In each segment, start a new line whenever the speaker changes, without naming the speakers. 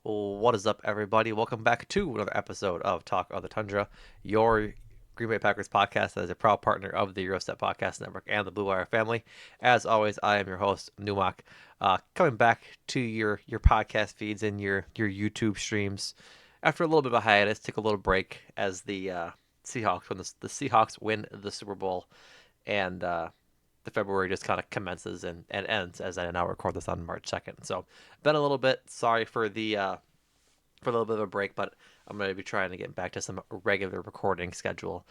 What is up, everybody? Welcome back to another episode of Talk of the Tundra, your Green Bay Packers podcast that is a proud partner of the Gyro Step Podcast Network and the Blue Wire family. As always, I am your host, Numac, coming back to your podcast feeds and your YouTube streams after a little bit of a hiatus. Took a little break as the Seahawks when the Seahawks win the Super Bowl, and the February just kind of commences and ends as I now record this on March 2nd. So, been a little bit sorry for a little bit of a break, but I'm going to be trying to get back to some regular recording schedule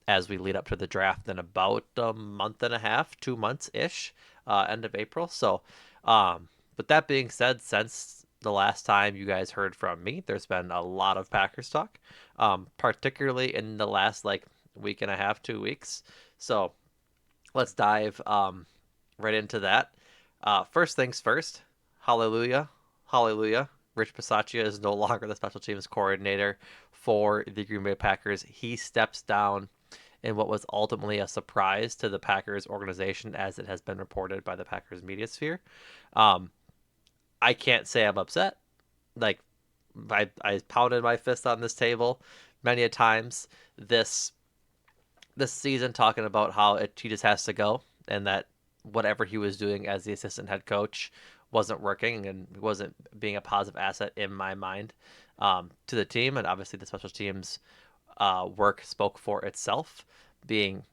as we lead up to the draft in about a month and a half, 2 months ish, end of April. So, but that being said, since the last time you guys heard from me, there's been a lot of Packers talk, particularly in the last like week and a half, 2 weeks. So let's dive right into that. First things first, hallelujah, hallelujah. Rich Bisaccia is no longer the special teams coordinator for the Green Bay Packers. He steps down in what was ultimately a surprise to the Packers organization, as it has been reported by the Packers media sphere. Um, I can't say I'm upset. Like, I pounded my fist on this table many a times this this season, talking about how he just has to go, and that whatever he was doing as the assistant head coach wasn't working and wasn't being a positive asset in my mind to the team. And obviously, the special teams work spoke for itself, being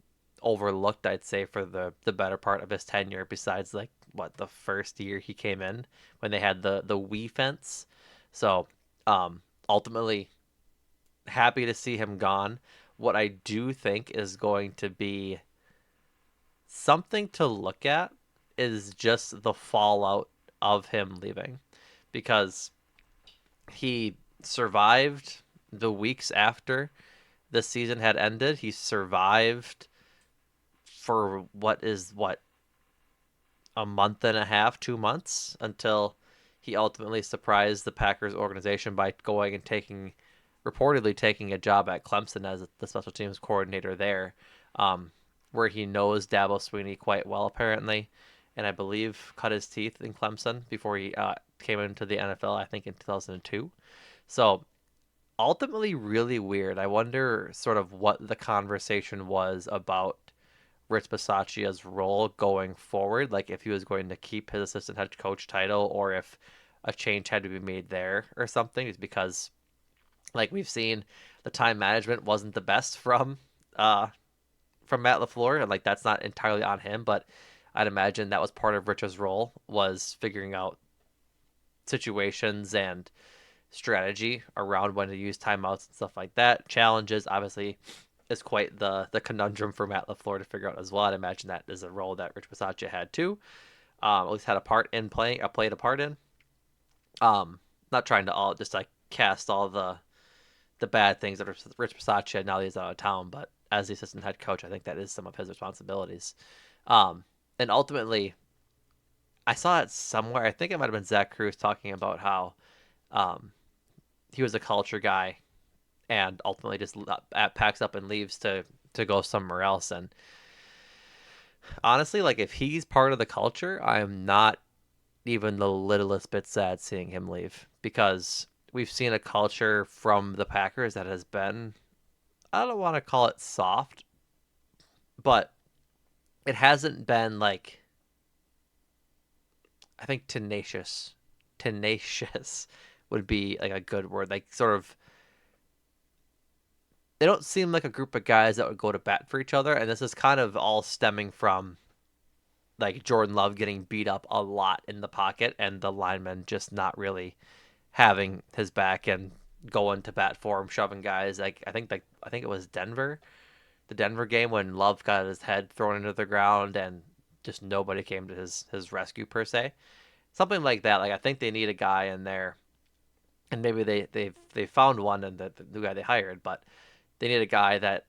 overlooked, I'd say, for the better part of his tenure. Besides, like the first year he came in when they had the Wii fence. So ultimately, happy to see him gone. What I do think is going to be something to look at is just the fallout of him leaving, because he survived the weeks after the season had ended. He survived for what, a month and a half, 2 months, until he ultimately surprised the Packers organization by going and reportedly taking a job at Clemson as the special teams coordinator there, where he knows Dabo Sweeney quite well apparently, and I believe cut his teeth in Clemson before he came into the NFL, I think in 2002. So ultimately, really weird. I wonder sort of what the conversation was about Rich Bisaccia's role going forward, like if he was going to keep his assistant head coach title or if a change had to be made there or something, is because like we've seen, the time management wasn't the best uh from Matt LaFleur, and like that's not entirely on him, but I'd imagine that was part of Rich's role, was figuring out situations and strategy around when to use timeouts and stuff like that. Challenges obviously is quite the conundrum for Matt LaFleur to figure out as well. I'd imagine that is a role that Rich Bisaccia had too. At least had a part in playing, played a part in. Not trying to all just like cast all the bad things that Rich Bisaccia now that he's out of town, but as the assistant head coach, I think that is some of his responsibilities. Um, and ultimately, I saw it somewhere. I think it might have been Zach Cruz talking about how um, he was a culture guy and ultimately just packs up and leaves to go somewhere else. And honestly, like if he's part of the culture, I am not even the littlest bit sad seeing him leave, because we've seen a culture from the Packers that has been, I don't want to call it soft, but it hasn't been like, I think tenacious. Tenacious would be like a good word. Like sort of, they don't seem like a group of guys that would go to bat for each other, and this is kind of all stemming from like Jordan Love getting beat up a lot in the pocket and the linemen just not really having his back and going to bat for him, shoving guys. Like I think it was the Denver game, when Love got his head thrown into the ground and just nobody came to his rescue per se. Something like that. Like I think they need a guy in there, and maybe they found one and the new guy they hired, but they need a guy that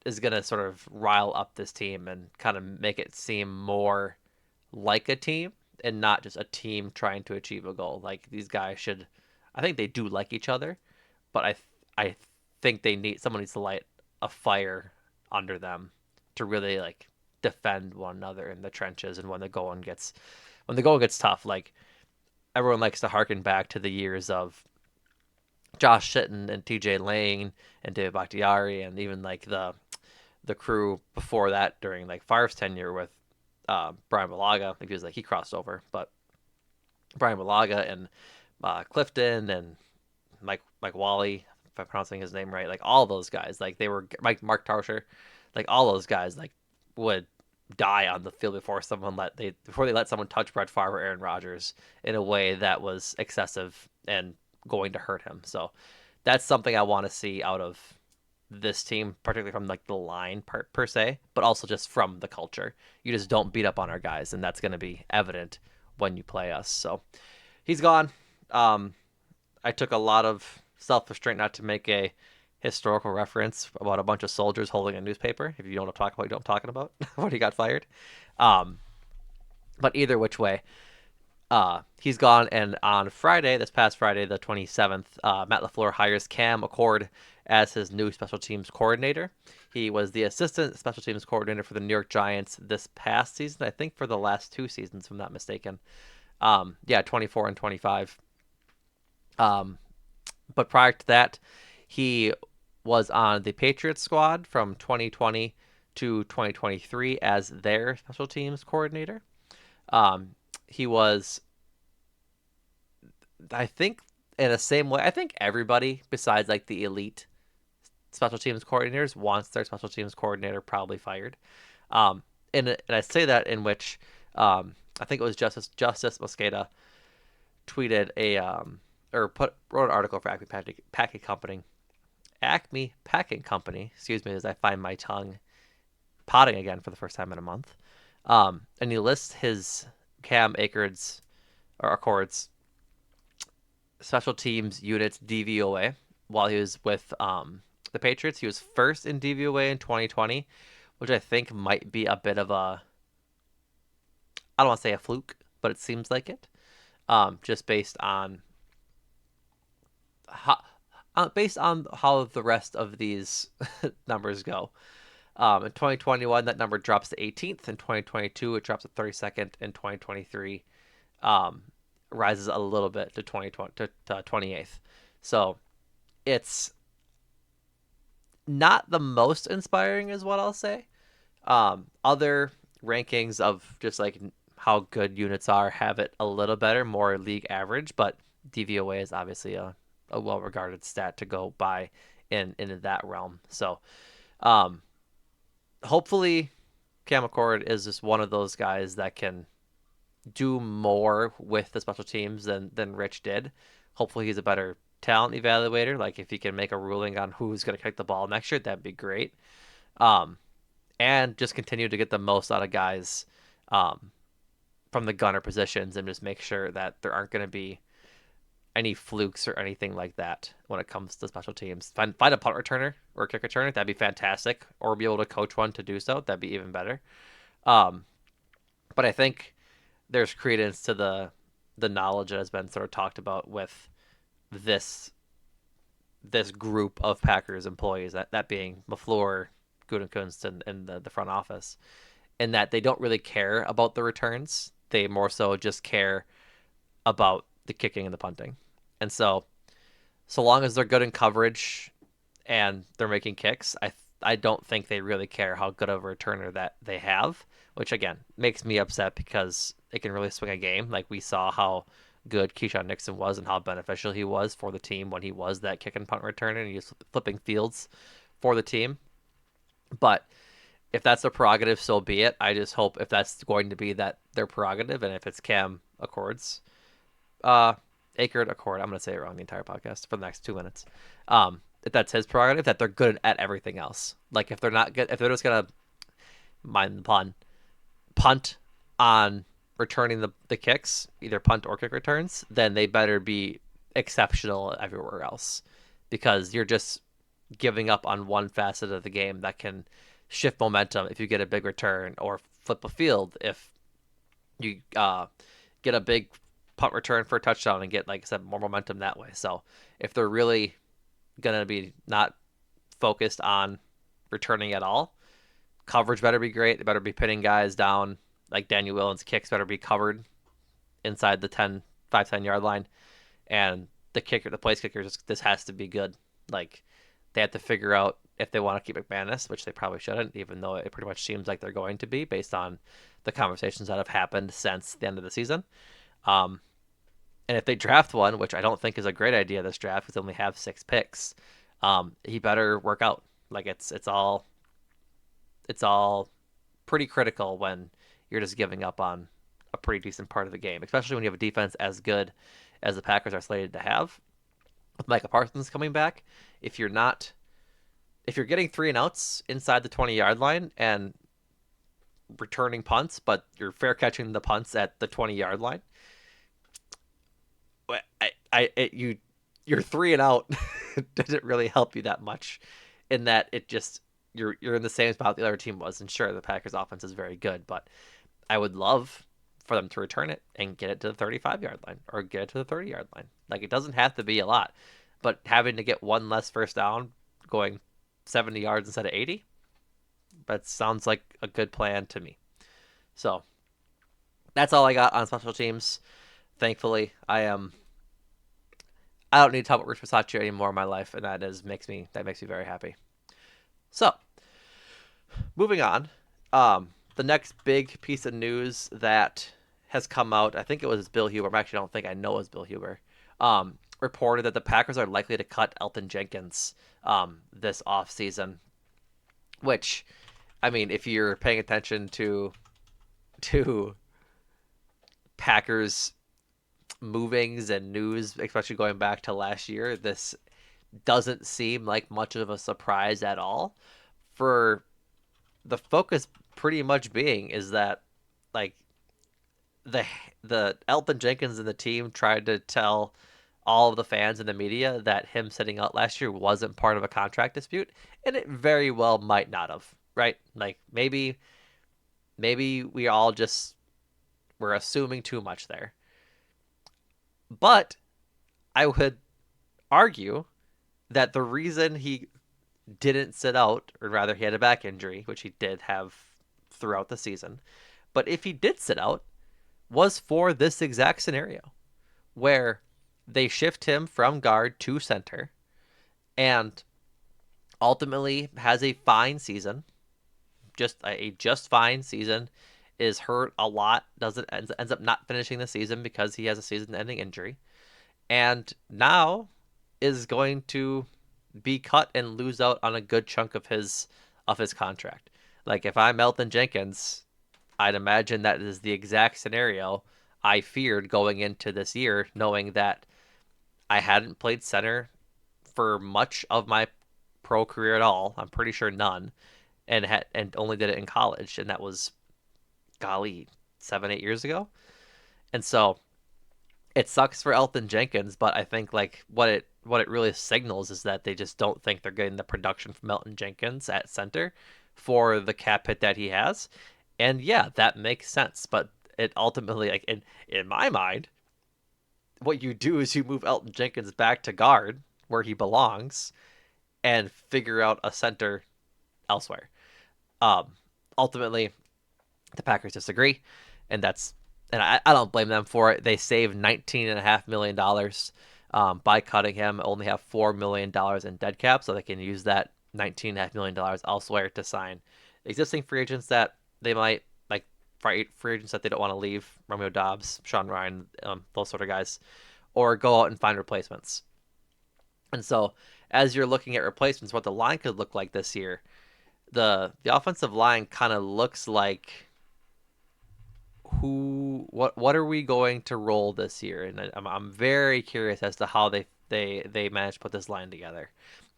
is gonna sort of rile up this team and kind of make it seem more like a team and not just a team trying to achieve a goal. Like these guys should, I think they do like each other, but I think someone needs to light a fire under them to really like defend one another in the trenches, and when the going gets tough. Like everyone likes to harken back to the years of Josh Sitton and TJ Lane and David Bakhtiari and even like the crew before that during like Favre's tenure with Brian Balaga. Like he crossed over, but Brian Balaga and Clifton and Mike Wally, if I'm pronouncing his name right, like all those guys, like they were Mark Tauscher, like all those guys, like would die on the field before they let someone touch Brett Favre or Aaron Rodgers in a way that was excessive and going to hurt him. So that's something I want to see out of this team, particularly from like the line part per se, but also just from the culture. You just don't beat up on our guys, and that's going to be evident when you play us. So he's gone. I took a lot of self-restraint not to make a historical reference about a bunch of soldiers holding a newspaper. If you don't want to talk about, you don't talking about when he got fired. Um, but either which way, he's gone. And on Friday, this past Friday, the 27th, Matt LaFleur hires Cam Accord as his new special teams coordinator. He was the assistant special teams coordinator for the New York Giants this past season, I think for the last 2 seasons, if I'm not mistaken. 24 and 25. But prior to that, he was on the Patriots squad from 2020 to 2023 as their special teams coordinator. He was, I think, in the same way, I think everybody besides like the elite special teams coordinators wants their special teams coordinator probably fired. And I say that in which I think it was Justice Mosqueda tweeted wrote an article for Acme Packing Company, excuse me, as I find my tongue potting again for the first time in a month. And he lists his Cam Accord's special teams units DVOA while he was with the Patriots. He was first in DVOA in 2020, which I think might be a bit of a, I don't want to say a fluke, but it seems like it. Just based on how the rest of these numbers go. In 2021, that number drops to 18th. In 2022, it drops to 32nd. In 2023, rises a little bit to 28th. So it's not the most inspiring, is what I'll say. Other rankings of just like how good units are have it a little better, more league average, but DVOA is obviously a well-regarded stat to go by in that realm. So hopefully Cam Accord is just one of those guys that can do more with the special teams than Rich did. Hopefully he's a better talent evaluator. Like if he can make a ruling on who's going to kick the ball next year, that'd be great. And just continue to get the most out of guys from the gunner positions and just make sure that there aren't going to be any flukes or anything like that when it comes to special teams. Find a punt returner or a kick returner, that'd be fantastic. Or be able to coach one to do so, that'd be even better. But I think there's credence to the knowledge that has been sort of talked about with this group of Packers employees, that being LaFleur, Gutekunst, and the front office, and that they don't really care about the returns. They more so just care about the kicking and the punting. And so long as they're good in coverage and they're making kicks, I don't think they really care how good of a returner that they have, which again makes me upset because it can really swing a game. Like we saw how good Keyshawn Nixon was and how beneficial he was for the team when he was that kick and punt returner and he was flipping fields for the team. But if that's their prerogative, so be it. I just hope if that's going to be that their prerogative, and if it's Cam Accord, I'm going to say it wrong the entire podcast for the next 2 minutes. If that's his prerogative, that they're good at everything else. Like if they're not good, if they're just gonna, mind the pun, punt on returning the kicks, either punt or kick returns, then they better be exceptional everywhere else, because you're just giving up on one facet of the game that can shift momentum if you get a big return, or flip a field if you get a big punt return for a touchdown and get, like I said, more momentum that way. So if they're really going to be not focused on returning at all, coverage better be great. They better be pinning guys down. Like Daniel Williams' kicks better be covered inside the 10 5-10 yard line, and the place kicker, just this has to be good. Like they have to figure out if they want to keep McManus, which they probably shouldn't, even though it pretty much seems like they're going to be based on the conversations that have happened since the end of the season. Um, and if they draft one, which I don't think is a great idea this draft because they only have 6 picks, he better work out. Like it's all pretty critical when you're just giving up on a pretty decent part of the game, especially when you have a defense as good as the Packers are slated to have. With Micah Parsons coming back, if you're not if you're getting 3-and-outs inside the 20-yard line and returning punts, but you're fair catching the punts at the 20-yard line, your 3-and-out doesn't really help you that much. In that it just you're in the same spot the other team was, and sure the Packers offense is very good, but I would love for them to return it and get it to the 35-yard line or get it to the 30-yard line. Like it doesn't have to be a lot, but having to get one less first down going 70 yards instead of 80, that sounds like a good plan to me. So that's all I got on special teams. Thankfully, I don't need to talk about Rich Bisaccia anymore in my life, and that makes me very happy. So moving on, the next big piece of news that has come out, I think it was Bill Huber. I don't think I know it was Bill Huber. Reported that the Packers are likely to cut Elgton Jenkins this offseason, which, I mean, if you're paying attention to Packers movings and news, especially going back to last year, this doesn't seem like much of a surprise at all. For the focus pretty much being is that like the the Elgton Jenkins and the team tried to tell all of the fans and the media that him sitting out last year wasn't part of a contract dispute, and it very well might not have, right? Like maybe we all just were assuming too much there. But I would argue that the reason he didn't sit out, or rather he had a back injury, which he did have throughout the season, but if he did sit out, was for this exact scenario where they shift him from guard to center and ultimately has a fine season, just fine season, is hurt a lot, doesn't ends up not finishing the season because he has a season-ending injury, and now is going to be cut and lose out on a good chunk of his contract. Like if I'm Elgton Jenkins, I'd imagine that is the exact scenario I feared going into this year, knowing that I hadn't played center for much of my pro career at all. I'm pretty sure none, and only did it in college, and that was, golly, 7-8 years ago. And so it sucks for Elgton Jenkins, but I think like what it really signals is that they just don't think they're getting the production from Elgton Jenkins at center for the cap hit that he has. And yeah, that makes sense, but it ultimately, like in my mind, what you do is you move Elgton Jenkins back to guard where he belongs and figure out a center elsewhere. Um, Ultimately, the Packers disagree, and I don't blame them for it. They saved $19.5 million by cutting him. Only have $4 million in dead cap, so they can use that $19.5 million elsewhere to sign existing free agents that they might like, free agents that they don't want to leave, Romeo Doubs, Sean Ryan, those sort of guys, or go out and find replacements. And so, as you're looking at replacements, what the line could look like this year, the offensive line kind of looks like what are we going to roll this year? And I'm very curious as to how they managed to put this line together.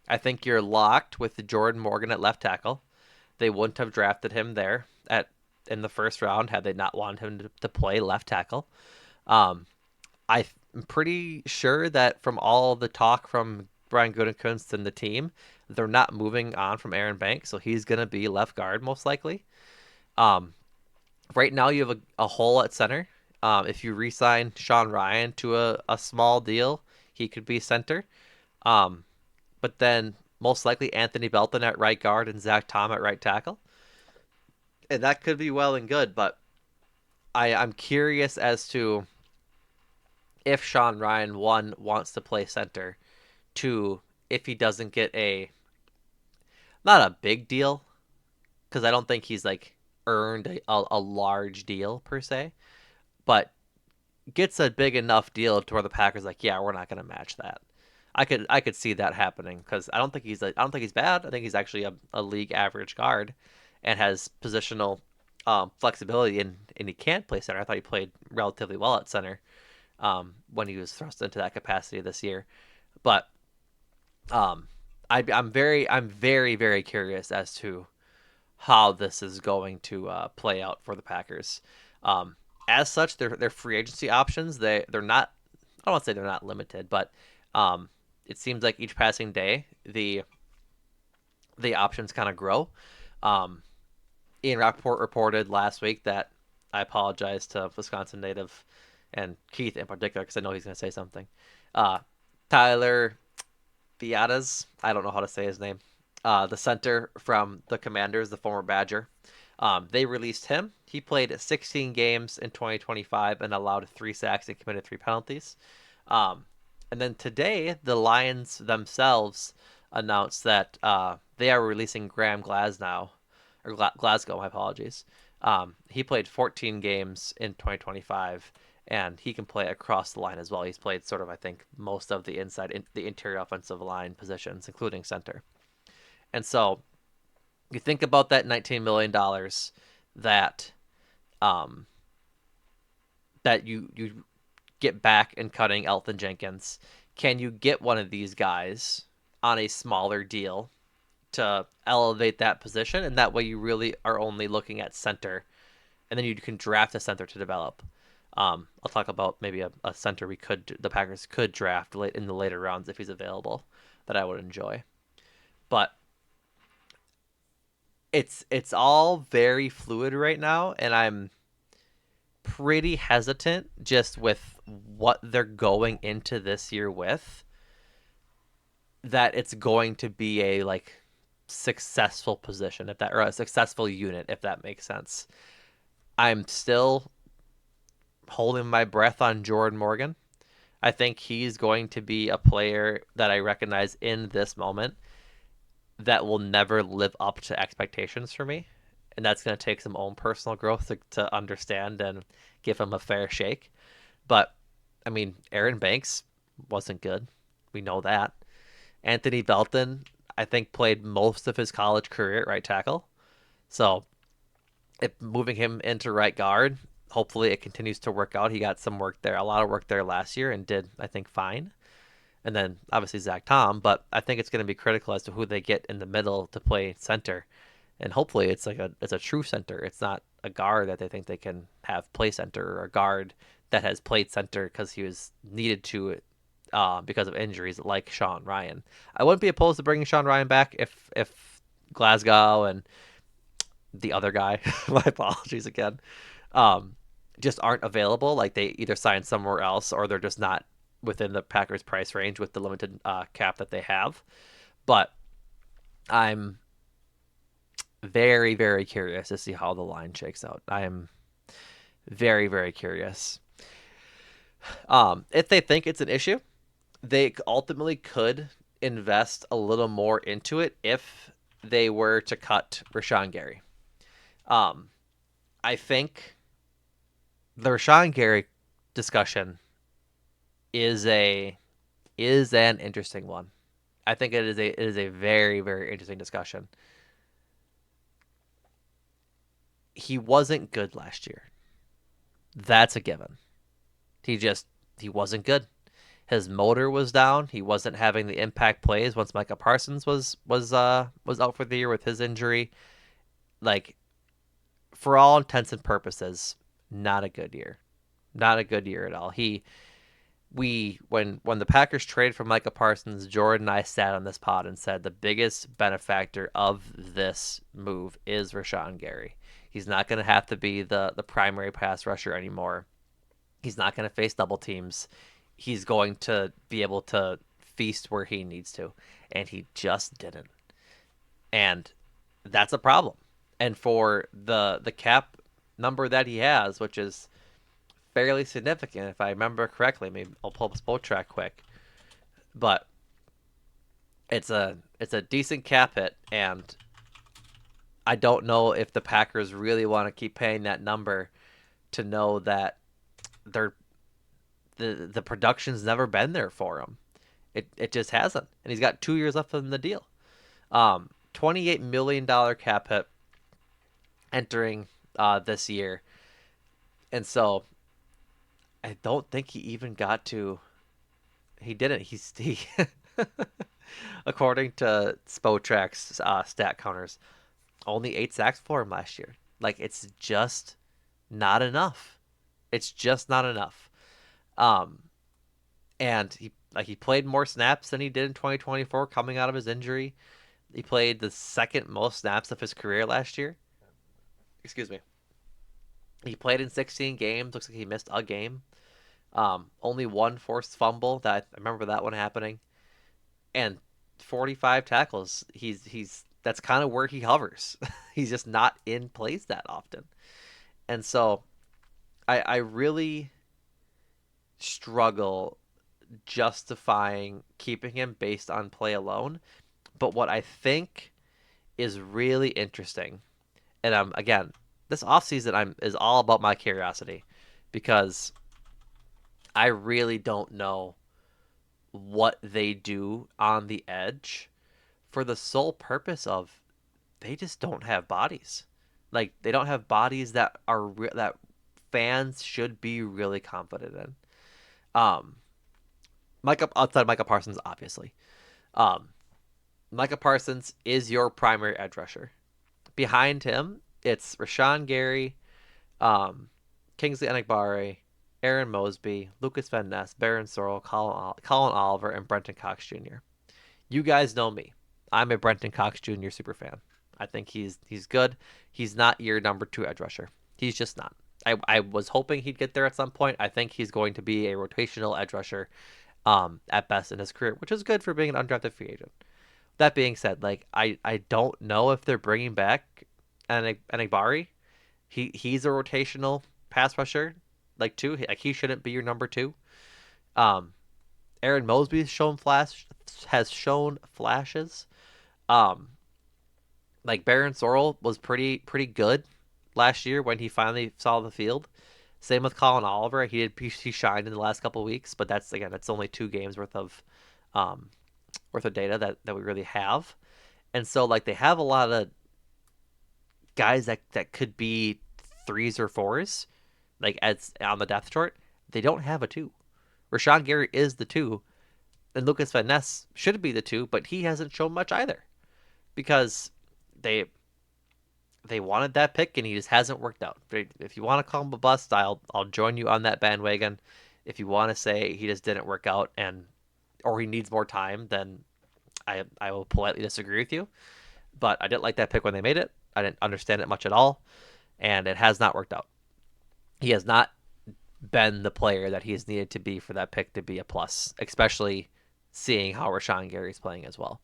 I think you're locked with Jordan Morgan at left tackle. They wouldn't have drafted him there in the first round had they not wanted him to play left tackle. Um, I'm pretty sure that from all the talk from Brian Gutekunst and the team, they're not moving on from Aaron Banks, so he's going to be left guard most likely. Um, right now you have a hole at center. If you re-sign Sean Ryan to a small deal, he could be center. Um, but then most likely Anthony Belton at right guard and Zach Tom at right tackle. And that could be well and good, but I'm curious as to if Sean Ryan, one, wants to play center, two, if he doesn't get not a big deal, because I don't think he's like earned a large deal per se, but gets a big enough deal to where the Packers like, yeah, we're not going to match that. I could see that happening because I don't think he's bad. I think he's actually a league average guard and has positional flexibility and he can play center. I thought he played relatively well at center when he was thrust into that capacity this year. But um, I'm very very curious as to how this is going to play out for the Packers. Um, as such, their free agency options they're not. I don't want to say they're not limited, but um, it seems like each passing day the options kind of grow. Um, Ian Rappaport reported last week that I apologize to Wisconsin native and Keith in particular because I know he's going to say something. Uh, Tyler Biadasz, I don't know how to say his name, the center from the Commanders, the former Badger. They released him. He played 16 games in 2025 and allowed 3 sacks and committed 3 penalties. Um, and then today, the Lions themselves announced that they are releasing Graham Glasgow, or Glasgow. My apologies. He played 14 games in 2025, and he can play across the line as well. He's played sort of, I think, most of the interior offensive line positions, including center. And so you think about that $19 million that um, that you get back in cutting Elton Jenkins. Can you get one of these guys on a smaller deal to elevate that position? And that way you really are only looking at center. And then you can draft a center to develop. I'll talk about maybe a center the Packers could draft late in the later rounds if he's available that I would enjoy. But it's all very fluid right now, and I'm pretty hesitant just with what they're going into this year with that it's going to be a like successful position if that or a successful unit if that makes sense. I'm still holding my breath on Jordan Morgan. I think he's going to be a player that I recognize in this moment that will never live up to expectations for me. And that's going to take some own personal growth to understand and give him a fair shake. But, I mean, Aaron Banks wasn't good. We know that. Anthony Belton, I think, played most of his college career at right tackle. So, if moving him into right guard, hopefully it continues to work out. He got some work there, a lot of work there last year and did, I think, fine. And then obviously Zach Tom, but I think it's going to be critical as to who they get in the middle to play center. And hopefully it's it's a true center. It's not a guard that they think they can have play center or a guard that has played center because he was needed to because of injuries like Sean Ryan. I wouldn't be opposed to bringing Sean Ryan back if Glasgow and the other guy, my apologies again, um, just aren't available. Like they either signed somewhere else or they're just not within the Packers price range with the limited cap that they have. But I'm very, very curious to see how the line shakes out. I am very, very curious. If they think it's an issue, they ultimately could invest a little more into it if they were to cut Rashawn Gary. I think the Rashawn Gary discussion is an interesting one. I think it is a very very interesting discussion. He wasn't good last year. That's a given. He wasn't good. His motor was down. He wasn't having the impact plays once Micah Parsons was out for the year with his injury. Like for all intents and purposes, not a good year. Not a good year at all. When the Packers traded for Micah Parsons, Jordan and I sat on this pod and said the biggest benefactor of this move is Rashawn Gary. He's not going to have to be the primary pass rusher anymore. He's not going to face double teams. He's going to be able to feast where he needs to, and he just didn't. And that's a problem. And for the cap number that he has, which is fairly significant if I remember correctly. Maybe I'll pull up a spot track quick, but it's a decent cap hit, and I don't know if the Packers really want to keep paying that number to know that they're the production's never been there for him. It just hasn't, and he's got 2 years left in the deal. $28 million cap hit entering this year, and so I don't think he even got to. He didn't. He according to Spotrack's stat counters, only 8 sacks for him last year. Like it's just not enough. It's just not enough. Um, and he played more snaps than he did in 2024 coming out of his injury. He played the second most snaps of his career last year. Excuse me. He played in 16 games. Looks like he missed a game. Only one forced fumble. That I remember that one happening. And 45 tackles. He's that's kind of where he hovers. He's just not in plays that often. And so I really struggle justifying keeping him based on play alone. But what I think is really interesting, and again, this offseason is all about my curiosity because I really don't know what they do on the edge for the sole purpose of they just don't have bodies. Like they don't have bodies that that fans should be really confident in. Um, Micah outside Micah Parsons, obviously. Um, Micah Parsons is your primary edge rusher. Behind him, it's Rashawn Gary, um, Kingsley Enagbare, Aaron Mosby, Lucas Van Ness, Baron Sorrell, Colin Oliver, and Brenton Cox Jr. You guys know me. I'm a Brenton Cox Jr. super fan. I think he's good. He's not your number 2 edge rusher. He's just not. I was hoping he'd get there at some point. I think he's going to be a rotational edge rusher at best in his career, which is good for being an undrafted free agent. That being said, like I don't know if they're bringing back Enagbare. He's a rotational pass rusher, like too. Like he shouldn't be your number 2. Um, Aaron Mosby has shown flashes. Um, like Baron Sorrell was pretty good last year when he finally saw the field. Same with Colin Oliver. He shined in the last couple of weeks, but that's only 2 games um, worth of data that we really have. And so like they have a lot of guys that could be 3s or 4s, like as on the depth chart. They don't have a 2. Rashawn Gary is the 2, and Lucas Van Ness should be the 2, but he hasn't shown much either because they they wanted that pick and he just hasn't worked out. If you want to call him a bust, I'll join you on that bandwagon. If you want to say he just didn't work out or he needs more time, then I will politely disagree with you. But I didn't like that pick when they made it. I didn't understand it much at all, and it has not worked out. He has not been the player that he's needed to be for that pick to be a plus, especially seeing how Rashawn Gary's playing as well.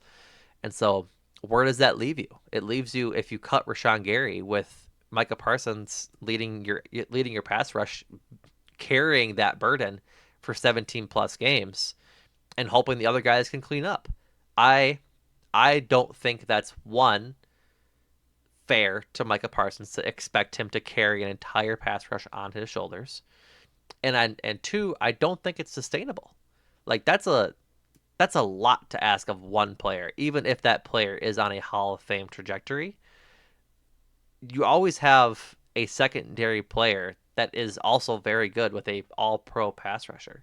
And so where does that leave you? It leaves you if you cut Rashawn Gary with Micah Parsons leading your pass rush, carrying that burden for 17 plus games, and hoping the other guys can clean up. I don't think that's one fair to Micah Parsons to expect him to carry an entire pass rush on his shoulders, and 2, I don't think it's sustainable. Like that's a lot to ask of one player, even if that player is on a Hall of Fame trajectory. You always have a secondary player that is also very good with a all-pro pass rusher.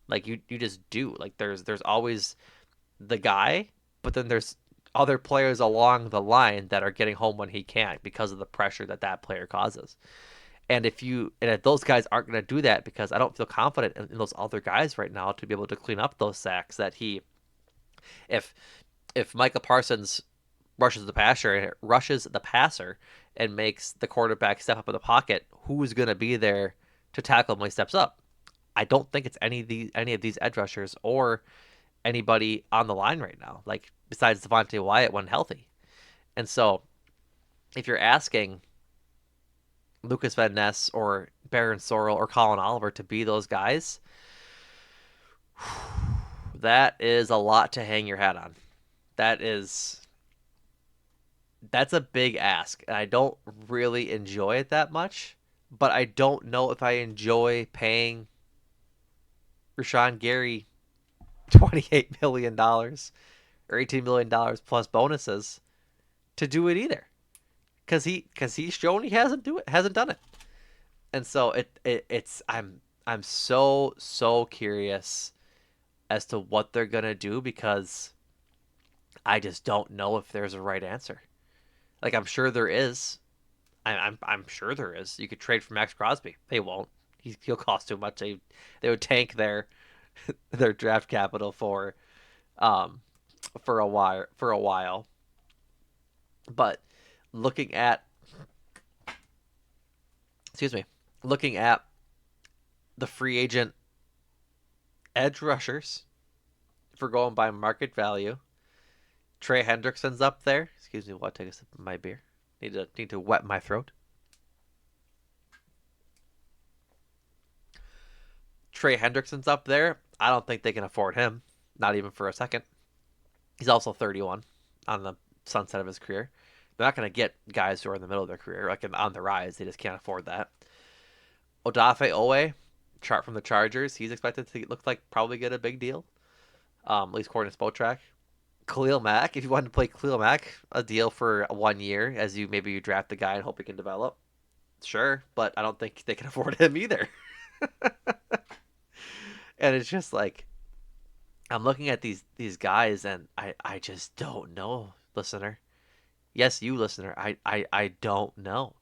Like you just do. Like there's always the guy, but then there's other players along the line that are getting home when he can't because of the pressure that player causes. And if those guys aren't going to do that because I don't feel confident in those other guys right now to be able to clean up those sacks that if if Micah Parsons rushes the passer and makes the quarterback step up in the pocket, who's going to be there to tackle him when he steps up? I don't think it's any of these edge rushers or anybody on the line right now, like besides Devontae Wyatt when healthy. And so if you're asking Lucas Van Ness or Baron Sorrell or Colin Oliver to be those guys, that is a lot to hang your hat on. That is that's a big ask, and I don't really enjoy it that much. But I don't know if I enjoy paying Rashawn Gary $28 million or $18 million plus bonuses to do it either, because he's shown he hasn't done it, and so it's I'm so curious as to what they're gonna do because I just don't know if there's a right answer. Like I'm sure there is. I'm sure there is. You could trade for Max Crosby. They won't. He'll cost too much. They would tank their draft capital um for a while. But looking at excuse me, looking at the free agent edge rushers, if we're going by market value, Trey Hendrickson's up there. Excuse me, while I take a sip of my beer. Need to wet my throat. Trey Hendrickson's up there. I don't think they can afford him, not even for a second. He's also 31 on the sunset of his career. They're not going to get guys who are in the middle of their career, like on the rise. They just can't afford that. Odafe Owe, chart from the Chargers. He's expected to look like probably get a big deal, at least according to Spotrac. Khalil Mack, if you wanted to play Khalil Mack, a deal for 1 year as you draft the guy and hope he can develop. Sure, but I don't think they can afford him either. And it's just like I'm looking at these guys and I just don't know, listener. Yes, you listener. I don't know.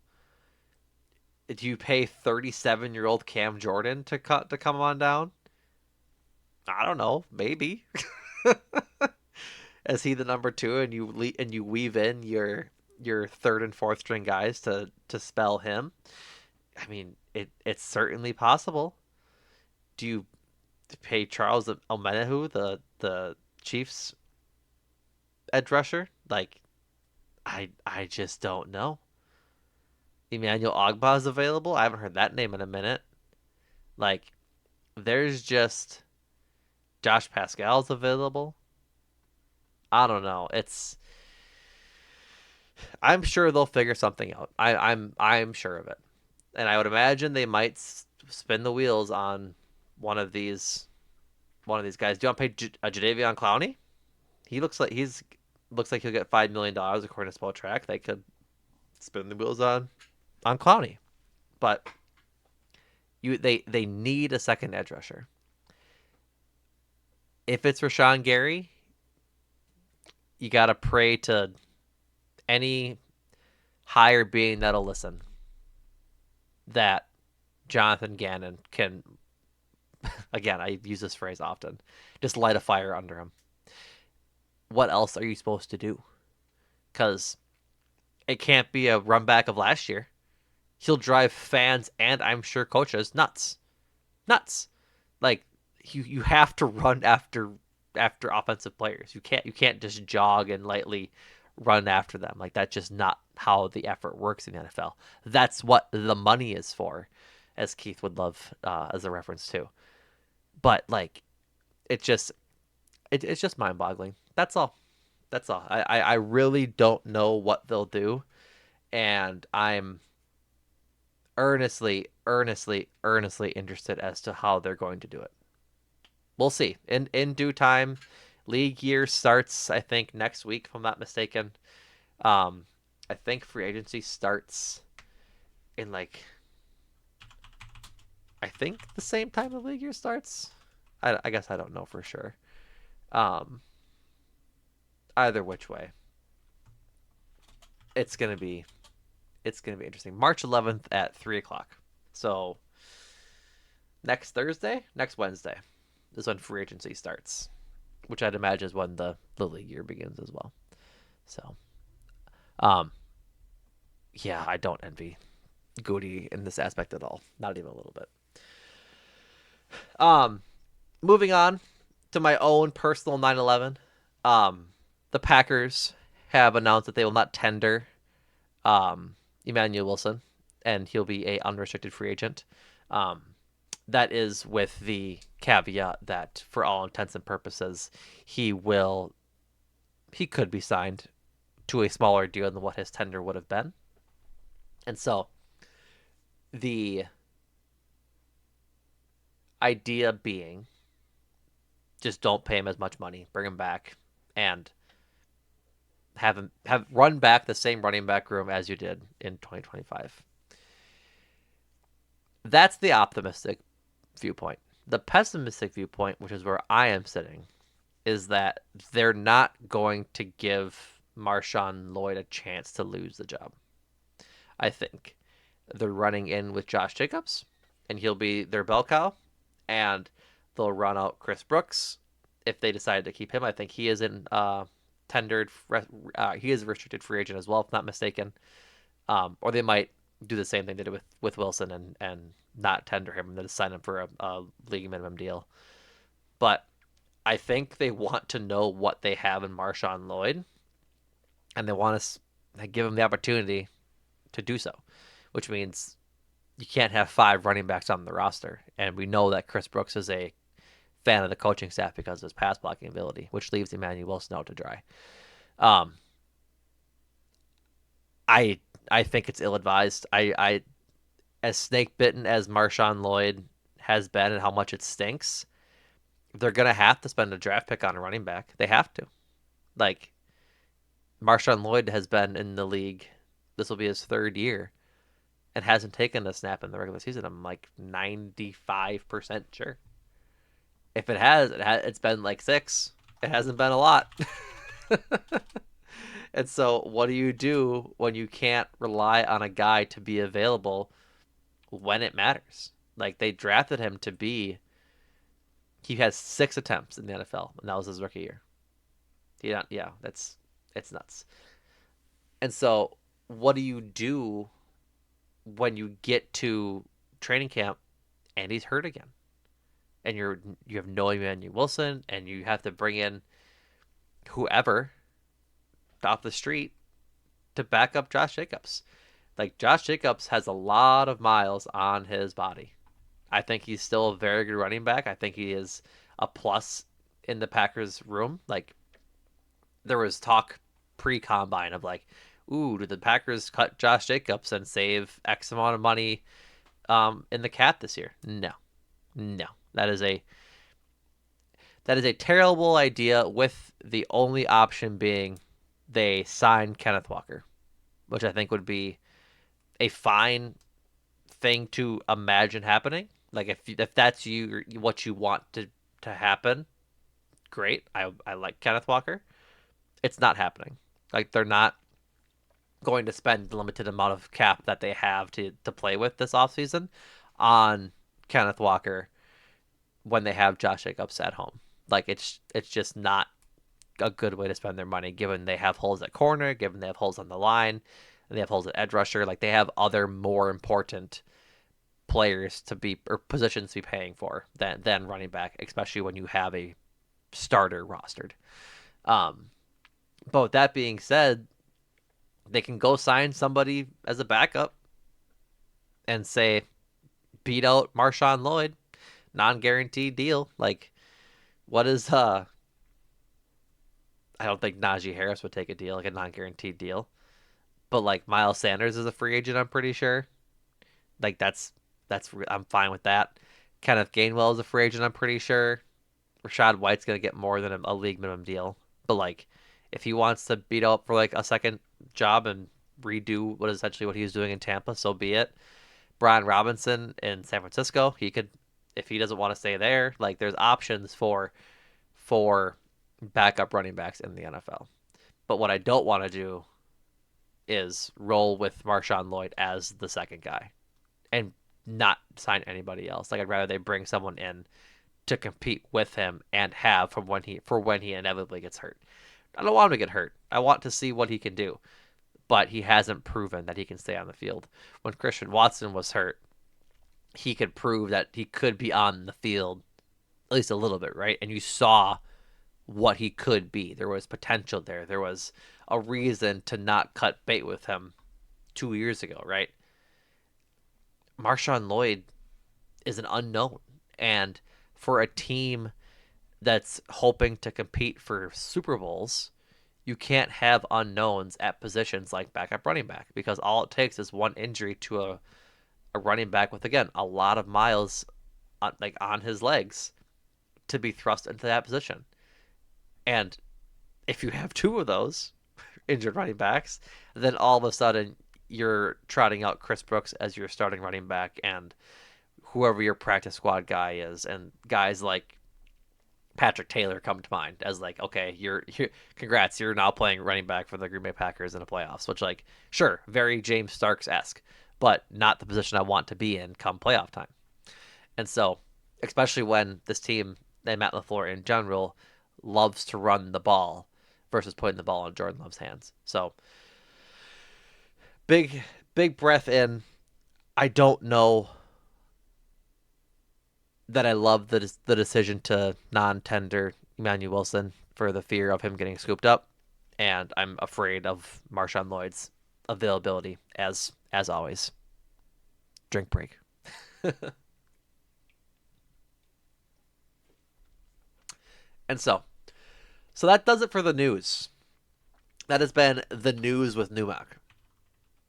Do you pay 37-year-old Cam Jordan to come on down? I don't know. Maybe. Is he the number two, and you weave in your third and fourth string guys to spell him? I mean, it's certainly possible. Do you pay Charles Omenihu, the Chiefs edge rusher? Like, I just don't know. Emmanuel Ogbah is available. I haven't heard that name in a minute. Like, there's just Josh Pascal's available. I don't know. I'm sure they'll figure something out. I'm sure of it, and I would imagine they might spin the wheels on one of these guys. Do you want to pay Jadeveon Clowney? He looks like he'll get $5 million according to Spotrac. They could spin the wheels on Clowney, but they need a second edge rusher. If it's Rashawn Gary, you gotta pray to any higher being that'll listen that Jonathan Gannon can, again, I use this phrase often, just light a fire under him. What else are you supposed to do? Because it can't be a run back of last year. He'll drive fans and I'm sure coaches nuts. Like you have to run after offensive players. You can't just jog and lightly run after them. Like that's just not how the effort works in the NFL. That's what the money is for, as Keith would love as a reference too. But like it's just mind-boggling. That's all. I really don't know what they'll do, and I'm earnestly interested as to how they're going to do it. We'll see. In due time, league year starts, I think, next week, if I'm not mistaken. I think free agency starts in I think the same time the league year starts. I guess I don't know for sure. Either which way, it's gonna be interesting. March 11th at 3:00. So next Wednesday is when free agency starts, which I'd imagine is when the league year begins as well. So, yeah, I don't envy Goody in this aspect at all, not even a little bit. Moving on to my own personal 9/11. The Packers have announced that they will not tender Emmanuel Wilson and he'll be a unrestricted free agent. That is with the caveat that, for all intents and purposes, he could be signed to a smaller deal than what his tender would have been. And so the idea being, just don't pay him as much money, bring him back, and have run back the same running back room as you did in 2025. That's the optimistic viewpoint. The pessimistic viewpoint, which is where I am sitting, is that they're not going to give Marshawn Lloyd a chance to lose the job. I think they're running in with Josh Jacobs, and he'll be their bell cow, and they'll run out Chris Brooks if they decide to keep him. I think he is in tendered. He is a restricted free agent as well, if not mistaken. Or they might do the same thing they did with Wilson and not tender him and then sign him for a league minimum deal. But I think they want to know what they have in Marshawn Lloyd, and they want to give him the opportunity to do so, which means you can't have 5 running backs on the roster. And we know that Chris Brooks is a fan of the coaching staff because of his pass blocking ability, which leaves Emmanuel Wilson out to dry. I think it's ill-advised. I as snake-bitten as Marshawn Lloyd has been and how much it stinks, they're going to have to spend a draft pick on a running back. They have to. Like, Marshawn Lloyd has been in the league. This will be his 3rd year and hasn't taken a snap in the regular season. I'm like 95% sure. If it has, it's been like 6. It hasn't been a lot. And so what do you do when you can't rely on a guy to be available when it matters? Like, they drafted him to be, he has 6 attempts in the NFL, and that was his rookie year. It's nuts. And so what do you do when you get to training camp and he's hurt again? And you have no Emmanuel Wilson, and you have to bring in whoever off the street to back up Josh Jacobs. Like, Josh Jacobs has a lot of miles on his body. I think he's still a very good running back. I think he is a plus in the Packers room. Like, there was talk pre-combine of like, ooh, did the Packers cut Josh Jacobs and save X amount of money in the cap this year? No. That is a terrible idea, with the only option being they sign Kenneth Walker, which I think would be a fine thing to imagine happening. Like, if that's what you want to happen, great. I like Kenneth Walker. It's not happening. Like, they're not going to spend the limited amount of cap that they have to play with this offseason on Kenneth Walker when they have Josh Jacobs at home. Like, it's just not a good way to spend their money, given they have holes at corner, given they have holes on the line, and they have holes at edge rusher. Like, they have other more important players to be, or positions to be paying for than running back, especially when you have a starter rostered. But with that being said, they can go sign somebody as a backup and say, beat out Marshawn Lloyd, non-guaranteed deal. Like, what is I don't think Najee Harris would take a deal, like a non-guaranteed deal. But like, Miles Sanders is a free agent, I'm pretty sure. Like, I'm fine with that. Kenneth Gainwell is a free agent, I'm pretty sure. Rashad White's gonna get more than a league minimum deal. But like, if he wants to beat up for like a second job and redo what he was doing in Tampa, so be it. Brian Robinson in San Francisco, he could, if he doesn't want to stay there. Like, there's options for backup running backs in the NFL. But what I don't want to do is roll with Marshawn Lloyd as the second guy and not sign anybody else. Like, I'd rather they bring someone in to compete with him and have for when he inevitably gets hurt. I don't want him to get hurt. I want to see what he can do. But he hasn't proven that he can stay on the field. When Christian Watson was hurt, he could prove that he could be on the field at least a little bit, right? And you saw what he could be. There was potential there. There was a reason to not cut bait with him 2 years ago, right? Marshawn Lloyd is an unknown. And for a team that's hoping to compete for Super Bowls, you can't have unknowns at positions like backup running back because all it takes is one injury to a running back with, again, a lot of miles on his legs to be thrust into that position. And if you have two of those injured running backs, then all of a sudden you're trotting out Chris Brooks as your starting running back and whoever your practice squad guy is, and guys like Patrick Taylor come to mind as like, okay, you're congrats, you're now playing running back for the Green Bay Packers in the playoffs, which, like, sure, very James Starks-esque, but not the position I want to be in come playoff time. And so, especially when this team and Matt LaFleur in general loves to run the ball versus putting the ball in Jordan Love's hands. So big breath in. I don't know that I love the decision to non-tender Emmanuel Wilson for the fear of him getting scooped up, and I'm afraid of Marshawn Lloyd's availability as always. Drink break. And so that does it for the news. That has been the news with Numac.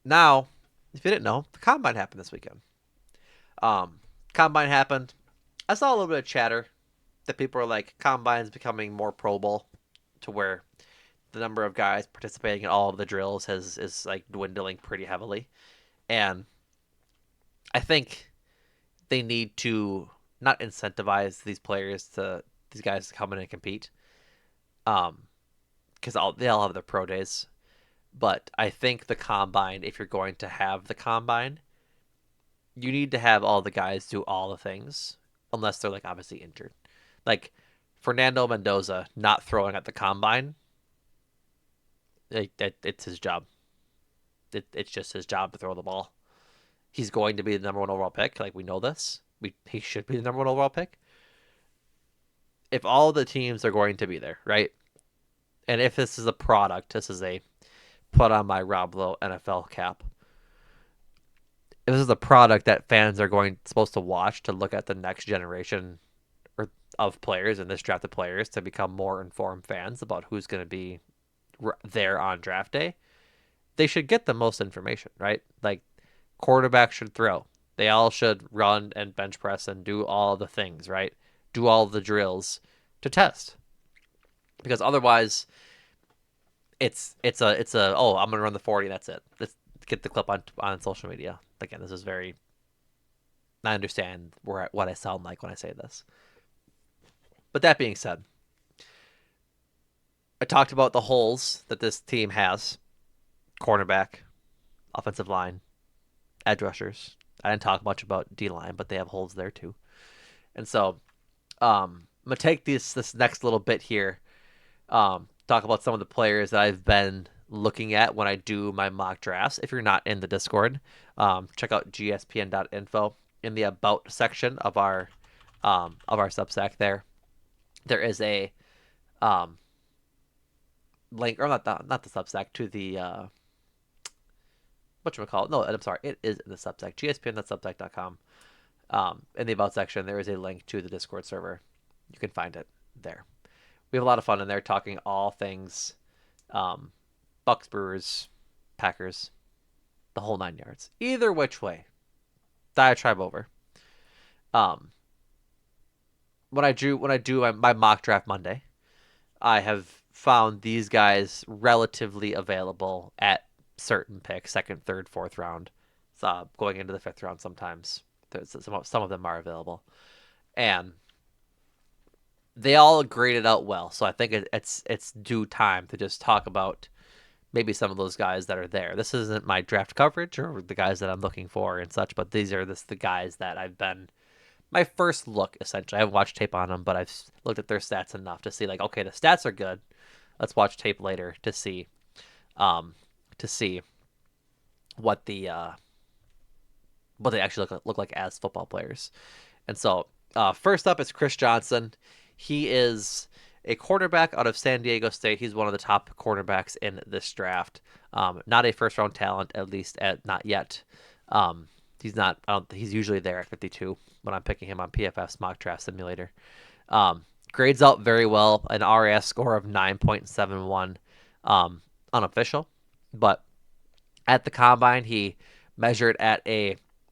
Now, if you didn't know, the combine happened this weekend. Combine happened. I saw a little bit of chatter that people are like, combine's becoming more Pro Bowl, to where the number of guys participating in all of the drills is like dwindling pretty heavily. And I think they need to not incentivize these guys to come in and compete. Because they all have their pro days. But I think the combine, if you're going to have the combine, you need to have all the guys do all the things, unless they're like obviously injured. Like Fernando Mendoza not throwing at the combine, it's his job. It's just his job to throw the ball. He's going to be the number one overall pick. Like, we know this. He should be the number one overall pick. If all the teams are going to be there, right? And if this is a product, this is a put on my Rob Lowe NFL cap. If this is a product that fans are supposed to watch to look at the next generation of players and this drafted players to become more informed fans about who's going to be there on draft day, they should get the most information, right? Like, quarterbacks should throw. They all should run and bench press and do all the things, right? Do all the drills to test. Because otherwise, it's a oh, I'm gonna run the 40. That's it. Let's get the clip on social media. Again, this is very. I understand what I sound like when I say this. But that being said, I talked about the holes that this team has: cornerback, offensive line, edge rushers. I didn't talk much about D line, but they have holes there too. And so, I'm gonna take this next little bit here. Talk about some of the players that I've been looking at when I do my mock drafts. If you're not in the Discord, check out gspn.info. In the about section of our Substack there is a link, or not the Substack, to the whatchamacallit. No, I'm sorry, it is in the Substack, gspn.substack.com. In the about section, there is a link to the Discord server. You can find it there. We have a lot of fun in there talking all things Bucks, Brewers, Packers, the whole 9 yards. Either which way, diatribe over. When I do my mock draft Monday, I have found these guys relatively available at certain picks, second, third, fourth round, going into the fifth round sometimes. Some of them are available, and they all graded out well. So I think it's due time to just talk about maybe some of those guys that are there. This isn't my draft coverage or the guys that I'm looking for and such, but these are the guys that I've been my first look, essentially. I haven't watched tape on them, but I've looked at their stats enough to see, like, okay, the stats are good. Let's watch tape later to see what they actually look like as football players. And so, first up is Chris Johnson. He is a quarterback out of San Diego State. He's one of the top cornerbacks in this draft. Not a first-round talent, at least not yet. He's not. I don't. He's usually there at 52 when I'm picking him on PFF's mock draft simulator. Um, Grades out very well. An RAS score of 9.71, unofficial, but at the combine he measured at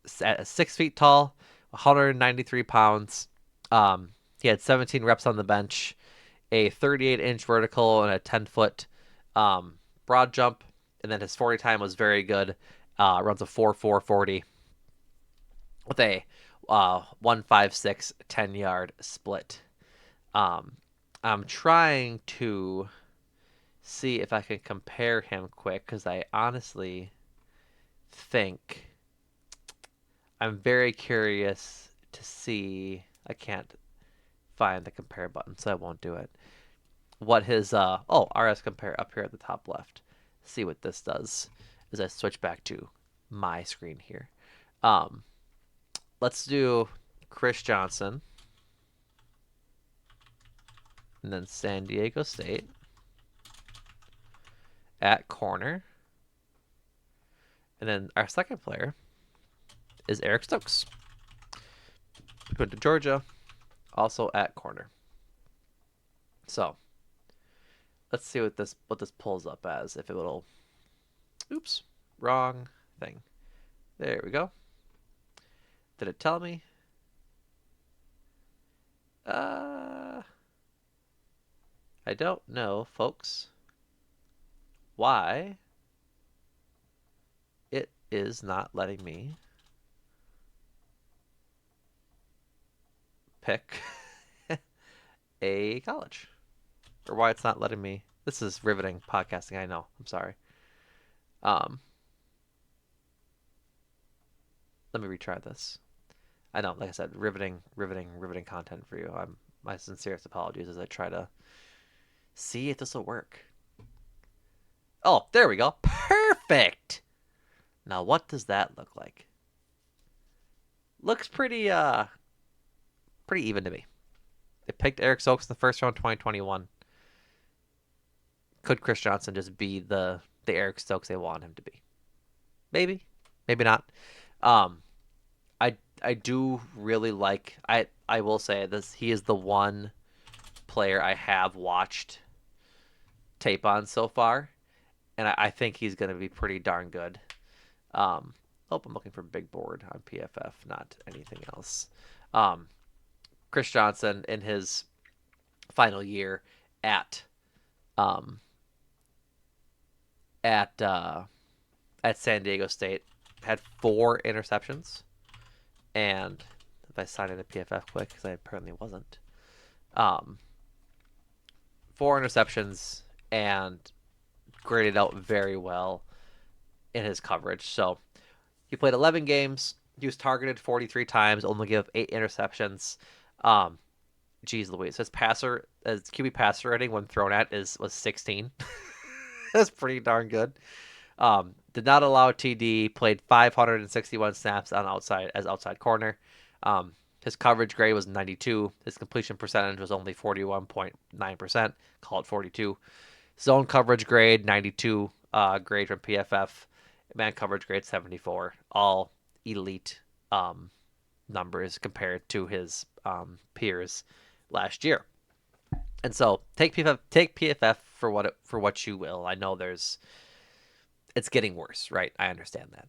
6 feet tall, 193 pounds. He had 17 reps on the bench, a 38-inch vertical, and a 10-foot broad jump, and then his 40 time was very good. Runs a 4.440 with a 1.56 10-yard split. I'm trying to see if I can compare him quick because I honestly think I'm very curious to see. I can't find the compare button, so I won't do it. What his RS compare up here at the top left. See what this does as I switch back to my screen here. Let's do Chris Johnson and then San Diego State at corner. And then our second player is Eric Stokes. Went to Georgia, also at corner. So let's see what this pulls up as. If it will, oops, wrong thing. There we go. Did it tell me? I don't know, folks, why it is not letting me pick a college, or why it's not letting me. This is riveting podcasting, I know. I'm sorry. Let me retry this. I know, like I said, riveting content for you. My sincerest apologies as I try to see if this will work. Oh, there we go. Perfect. Now, what does that look like? Looks pretty even to me. They picked Eric Stokes in the first round, 2021. Could Chris Johnson just be the Eric Stokes they want him to be? Maybe, maybe not. I do really like. I will say this. He is the one player I have watched tape on so far, and I think he's going to be pretty darn good. I'm looking for big board on PFF, not anything else. Chris Johnson in his final year at San Diego State had 4 interceptions, and if I sign into PFF quick, because I apparently wasn't, 4 interceptions and graded out very well in his coverage. So he played 11 games. He was targeted 43 times, only gave up 8 interceptions. Geez Louise, his QB passer rating when thrown at was 16. That's pretty darn good. Did not allow TD. Played 561 snaps on outside corner. His coverage grade was 92. His completion percentage was only 41.9%. Call it 42. Zone coverage grade 92. Grade from PFF. Man coverage grade 74. All elite numbers compared to his peers last year. And so take PFF for what you will. I know it's getting worse, right? I understand that.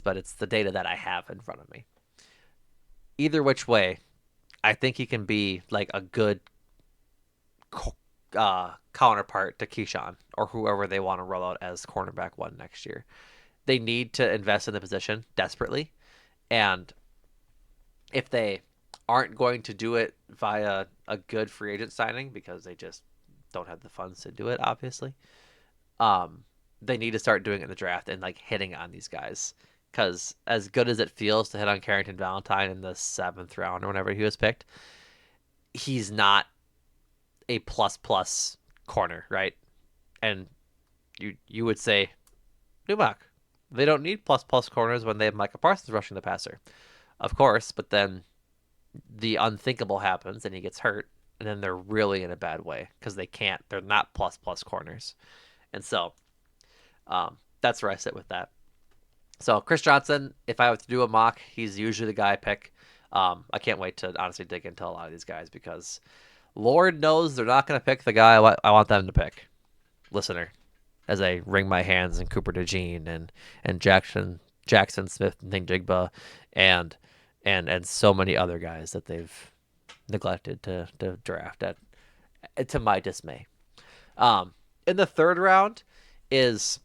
But it's the data that I have in front of me. Either which way, I think he can be like a good counterpart to Keyshawn or whoever they want to roll out as cornerback 1 next year. They need to invest in the position desperately, and if they aren't going to do it via a good free agent signing because they just don't have the funds to do it, obviously, they need to start doing it in the draft and hitting on these guys. Because as good as it feels to hit on Carrington Valentine in the 7th round or whenever he was picked, he's not a plus corner, right? And you would say, Numac, they don't need plus corners when they have Micah Parsons rushing the passer. Of course, but then the unthinkable happens and he gets hurt, and then they're really in a bad way because they're not plus corners. And so that's where I sit with that. So Chris Johnson, if I have to do a mock, he's usually the guy I pick. I can't wait to honestly dig into a lot of these guys because Lord knows they're not going to pick the guy I want them to pick. Listener, as I wring my hands and Cooper DeJean and Jackson Smith and Jigba and and so many other guys that they've neglected to draft at to my dismay. Um, in the third round is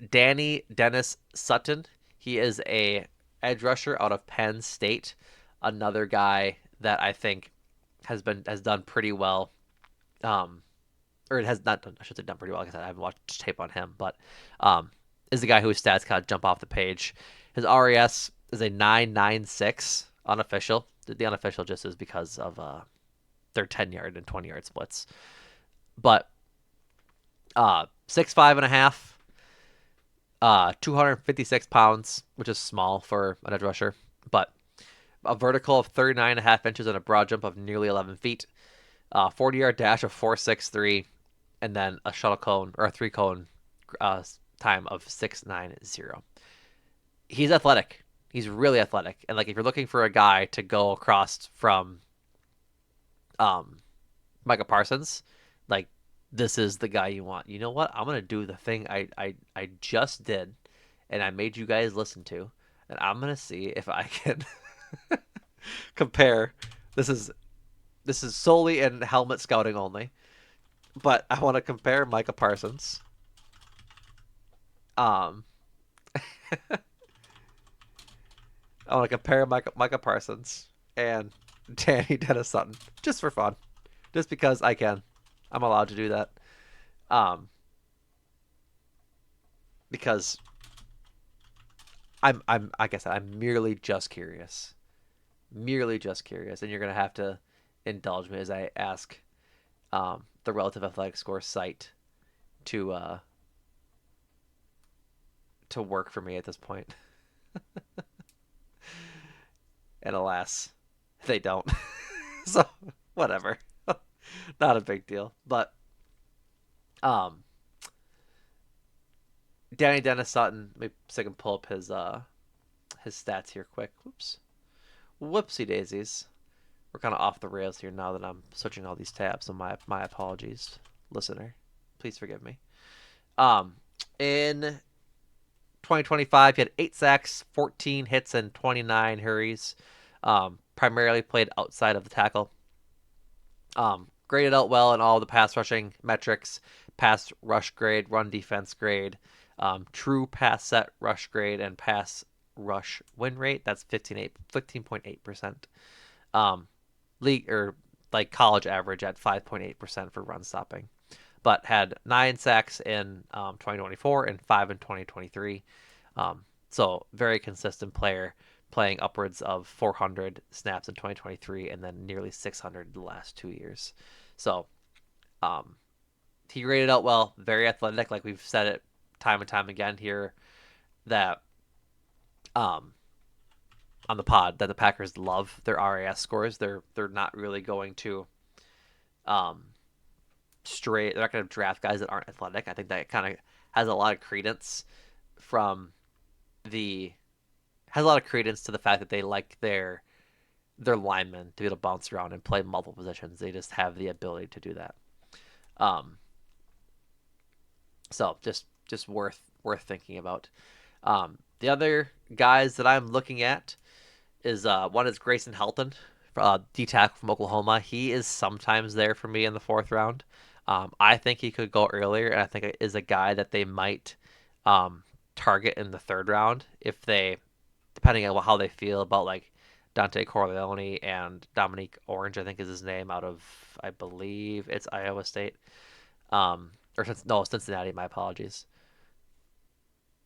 Danny Dennis Sutton. He is a edge rusher out of Penn State, another guy that I think has done pretty well. Um, or it has not done, I should say done pretty well. Like I said, I haven't watched tape on him, but um, is the guy whose stats kind of jump off the page. His RAS is a 9.96 unofficial. The unofficial just is because of their 10-yard and 20-yard splits. But 6'5" and a half, 256 pounds, which is small for an edge rusher, but a vertical of 39.5 inches and a broad jump of nearly 11 feet, 40-yard dash of 4.63, and then a shuttle cone or a three cone time of 6.90. He's athletic. He's really athletic, and like if you're looking for a guy to go across from um Micah Parsons, like this is the guy you want. You know what? I'm gonna do the thing I just did, and I made you guys listen to, and I'm gonna see if I can compare. This is this is solely in helmet scouting only, but I want to compare Micah Parsons. Um, I want to compare Micah Parsons and Danny Dennis Sutton just for fun, just because I can. I'm allowed to do that. Um, because I'm like I said, I'm merely just curious, and you're gonna have to indulge me as I ask the relative athletic score site to uh, to work for me at this point. And alas, they don't. So whatever, not a big deal. But um, Danny Dennis Sutton. Let me see if I can pull up his stats here quick. Whoops, whoopsie daisies. We're kind of off the rails here now that I'm switching all these tabs. So my apologies, listener. Please forgive me. Um, in 2025, he had 8 sacks, 14 hits, and 29 hurries. Primarily played outside of the tackle. Graded out well in all the pass rushing metrics, pass rush grade, run defense grade, true pass set rush grade, and pass rush win rate. That's 15.8%. Um, league or like college average at 5.8% for run stopping, but had 9 sacks in 2024 and 5 in 2023. So very consistent player, playing upwards of 400 snaps in 2023 and then nearly 600 in the last 2 years. So um, he graded out well, very athletic, like we've said it time and time again here, that um, on the pod that the Packers love their RAS scores. They're not really going to um, straight. They're not going to draft guys that aren't athletic. I think that kind of has a lot of credence from the has a lot of credence to the fact that they like their linemen to be able to bounce around and play multiple positions. They just have the ability to do that. Um, so just worth thinking about. The other guys that I'm looking at is one is Grayson Helton, D tackle from Oklahoma. He is sometimes there for me in the fourth round. I think he could go earlier, and I think it is a guy that they might um, target in the third round if they, depending on how they feel about like Dante Corleone and Dominique Orange, I think is his name, out of I believe it's Iowa State, or no Cincinnati. My apologies.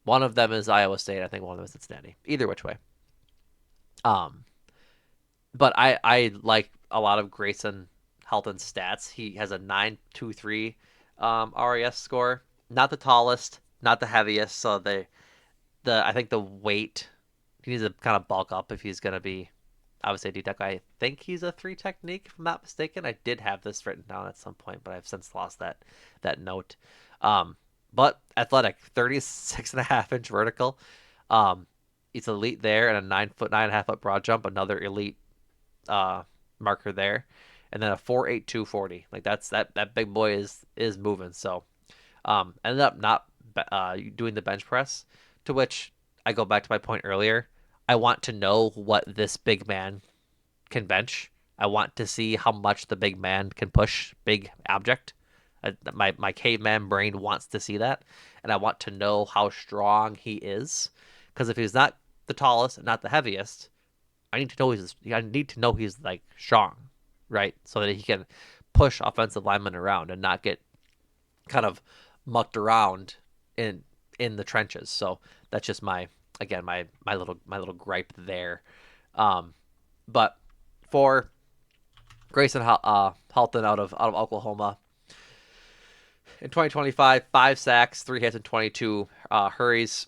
One of them is Iowa State. I think one of them is Cincinnati. Either which way. Um, but I like a lot of Grayson Helton's stats. He has a 9.23 RAS score. Not the tallest, not the heaviest. So the I think the weight he needs to kind of bulk up if he's gonna be obviously a D tech. I think he's a 3 technique if I'm not mistaken. I did have this written down at some point, but I've since lost that note. Um, but athletic, 36.5-inch vertical. Um, he's elite there, and a 9 foot, 9.5 foot broad jump, another elite uh, marker there, and then a 4.82 40. Like that big boy is moving. So ended up not doing the bench press, to which I go back to my point earlier. I want to know what this big man can bench. I want to see how much the big man can push big object. My caveman brain wants to see that, and I want to know how strong he is. Because if he's not the tallest and not the heaviest, I need to know he's like strong, right? So that he can push offensive linemen around and not get kind of mucked around in the trenches. So that's just my little gripe there. Um, but for Grayson Halton out of Oklahoma in 2025, 5 sacks, 3 hits, and 22 hurries.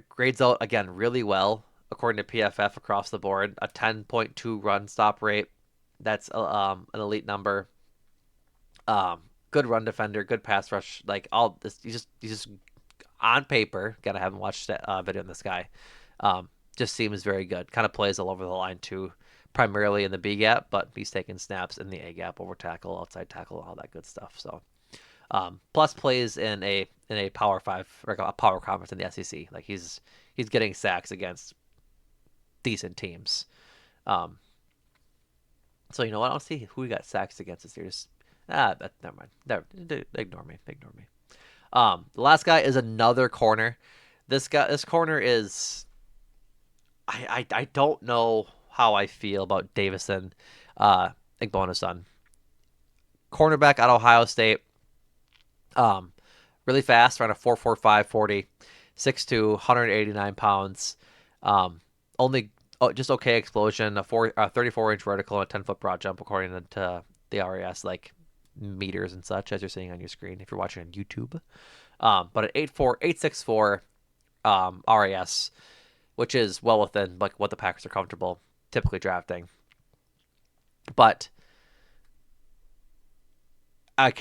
Grades out again really well according to PFF across the board. A 10.2 run stop rate. That's an elite number. Good run defender, good pass rush. Like all this, he's just on paper. Gotta haven't watched that video on this guy. Just seems very good. Kind of plays all over the line too, primarily in the B gap, but he's taking snaps in the A gap, over tackle, outside tackle, all that good stuff. So, plus plays in a Power Five or a power conference in the SEC. Like he's getting sacks against decent teams. Um, so you know what? I'll see who we got sacks against this year. Just never mind. Ignore me. Ignore me. The last guy is another corner. This corner is I don't know how I feel about Davison Igbonason. Cornerback out of Ohio State. Um, really fast, around a 4.45 40, 6'2", 189 pounds. Only just okay explosion, a 34-inch vertical and a 10-foot broad jump according to the RAS like meters and such, as you're seeing on your screen if you're watching on YouTube. But an 8.64 RAS, which is well within like what the Packers are comfortable typically drafting. But I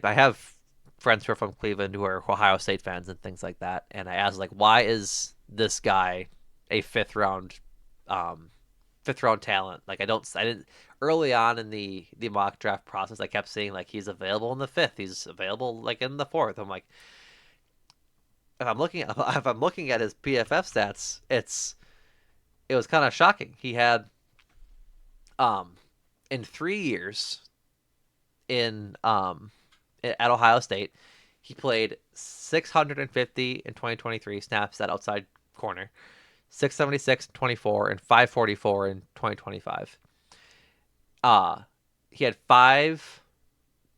have friends who are from Cleveland who are Ohio State fans and things like that, and I asked like, why is this guy a fifth round talent? Like I didn't early on in the mock draft process, I kept seeing like he's available in the fifth, he's available like in the fourth. I'm like, if I'm looking at his PFF stats, it was kind of shocking. He had in 3 years at Ohio State, he played 650 in 2023 snaps at outside corner, 676 in 24, and 544 in 2025. Uh, he had 5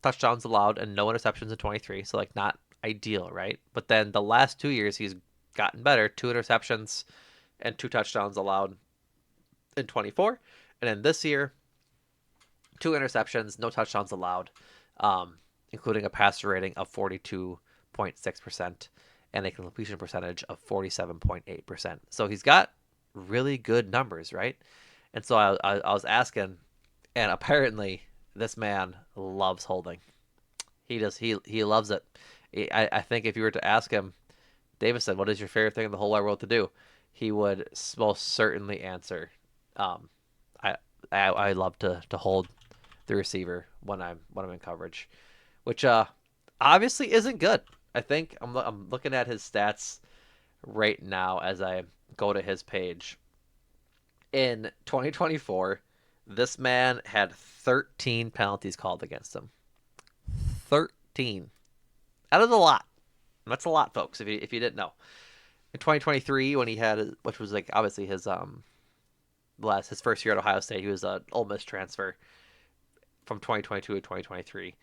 touchdowns allowed and no interceptions in 23, so like not ideal, right? But then the last 2 years he's gotten better, 2 interceptions and 2 touchdowns allowed in 24, and then this year 2 interceptions, no touchdowns allowed, including a passer rating of 42.6% and a completion percentage of 47.8%. So he's got really good numbers, right? And so I was asking, and apparently this man loves holding. He does. He loves it. I think if you were to ask him, Davison, what is your favorite thing in the whole wide world to do? He would most certainly answer, um, I I love to hold the receiver when I'm in coverage, which obviously isn't good. I think I'm looking at his stats right now as I go to his page. In 2024, this man had 13 penalties called against him. 13. That is a lot. That's a lot, folks. If you didn't know, in 2023, when he had, which was like obviously his first year at Ohio State, he was an Ole Miss transfer from 2022 to 2023.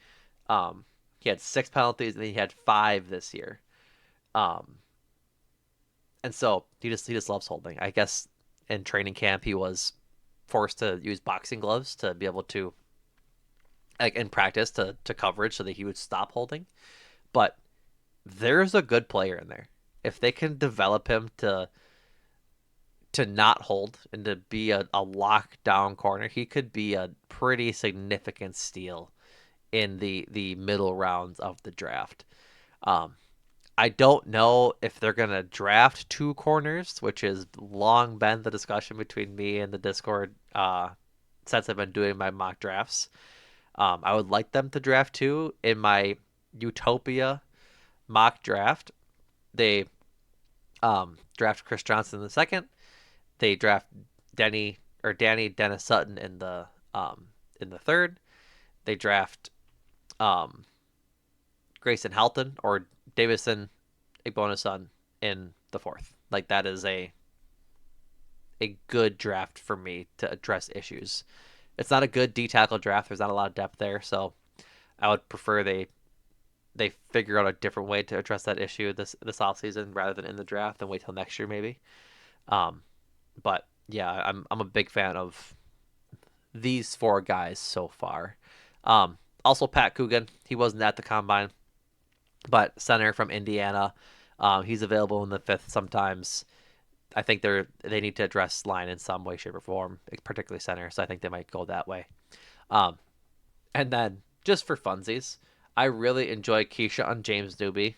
He had 6 penalties, and he had 5 this year. Um, and so he just loves holding. I guess in training camp he was forced to use boxing gloves to be able to, like in practice, to coverage so that he would stop holding. But there's a good player in there. If they can develop him to not hold and to be a lockdown corner, he could be a pretty significant steal in the middle rounds of the draft. Um, I don't know if they're gonna draft two corners, which has long been the discussion between me and the Discord since I've been doing my mock drafts. I would like them to draft two. In my Utopia mock draft, they draft Chris Johnson in the second. They draft Danny Dennis Sutton in the third. They draft um, Grayson Halton or Davison Igbonason in the fourth. Like that is a good draft for me to address issues. It's not a good D tackle draft. There's not a lot of depth there, so I would prefer they figure out a different way to address that issue this offseason rather than in the draft and wait till next year maybe. Um, but yeah, I'm a big fan of these four guys so far. Also Pat Coogan, he wasn't at the combine, but center from Indiana. He's available in the fifth sometimes. I think they need to address line in some way, shape, or form, particularly center. So I think they might go that way. Um, and then just for funsies, I really enjoy Keisha on James Newby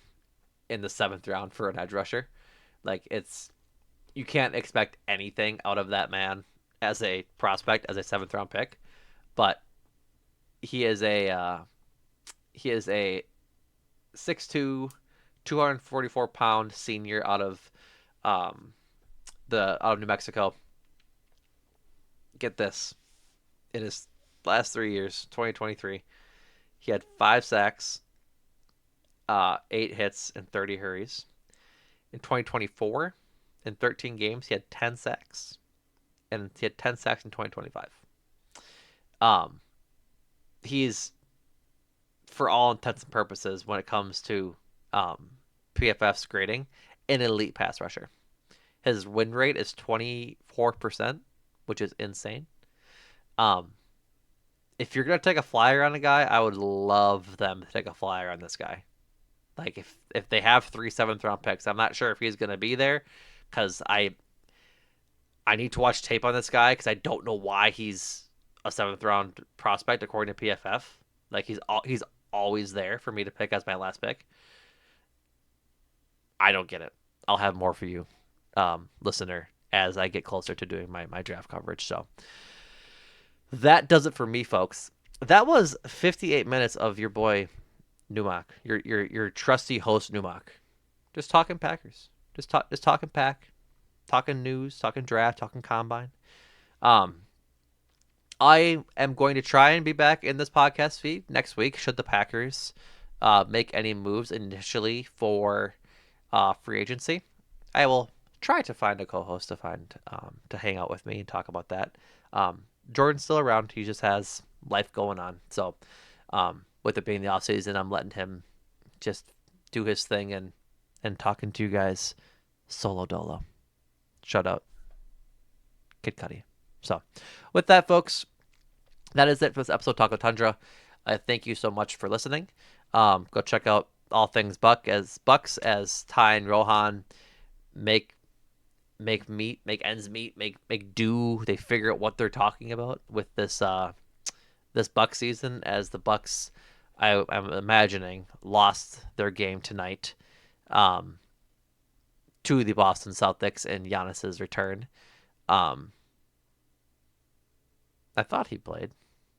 in the seventh round for an edge rusher. Like you can't expect anything out of that man as a prospect, as a seventh round pick, but he is a 6'2", 244-pound senior um, out of New Mexico. Get this. In his last 3 years, 2023, he had 5 sacks, 8 hits, and 30 hurries. In 2024, in 13 games, he had 10 sacks, and he had 10 sacks in 2025. He's, for all intents and purposes, when it comes to PFF's grading, an elite pass rusher. His win rate is 24%, which is insane. If you're gonna take a flyer on a guy, I would love them to take a flyer on this guy. Like if they have 3 seventh round picks, I'm not sure if he's gonna be there because I need to watch tape on this guy because I don't know why he's a seventh round prospect according to PFF. Like he's always there for me to pick as my last pick. I don't get it. I'll have more for you, listener, as I get closer to doing my draft coverage. So that does it for me, folks. That was 58 minutes of your boy Numac, your trusty host Numac, just talking Packers, just talking pack, talking news, talking draft, talking combine. Um, I am going to try and be back in this podcast feed next week should the Packers make any moves initially for free agency. I will try to find a co-host to hang out with me and talk about that. Jordan's still around. He just has life going on. So with it being the off season, I'm letting him just do his thing and talking to you guys solo dolo. Shout out Kid Cudi. So with that, folks, that is it for this episode of Taco Tundra. I thank you so much for listening. Go check out all things Bucks as Ty and Rohan make ends meet, make do. They figure out what they're talking about with this Buck season, as the Bucks, I'm imagining, lost their game tonight to the Boston Celtics in Giannis's return. I thought he played.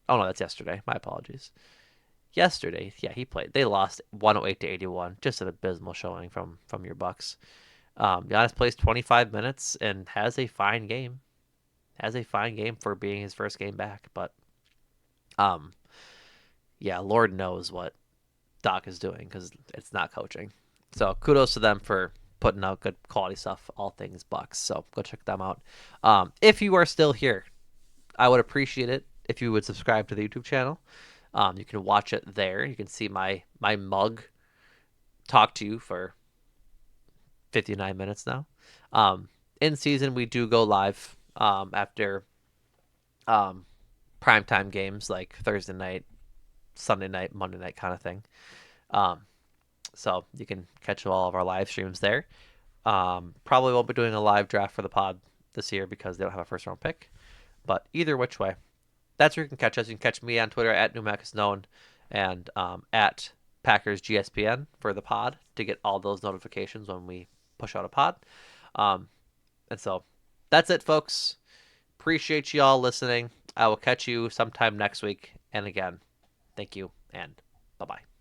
Oh no, that's yesterday. My apologies. Yesterday, yeah, he played. They lost 108 to 81. Just an abysmal showing from your Bucks. Giannis plays 25 minutes and has a fine game. Has a fine game for being his first game back, but yeah, Lord knows what Doc is doing because it's not coaching. So kudos to them for putting out good quality stuff, all things Bucks. So go check them out. If you are still here, I would appreciate it if you would subscribe to the YouTube channel. You can watch it there. You can see my mug talk to you for 59 minutes now. In season, we do go live after primetime games like Thursday night, Sunday night, Monday night kind of thing. So you can catch all of our live streams there. Probably won't be doing a live draft for the pod this year because they don't have a first round pick. But either which way, that's where you can catch us. You can catch me on Twitter at NewMacIsKnown and at Packers GSPN for the pod to get all those notifications when we push out a pod. And so that's it, folks. Appreciate you all listening. I will catch you sometime next week. And again, thank you and bye-bye.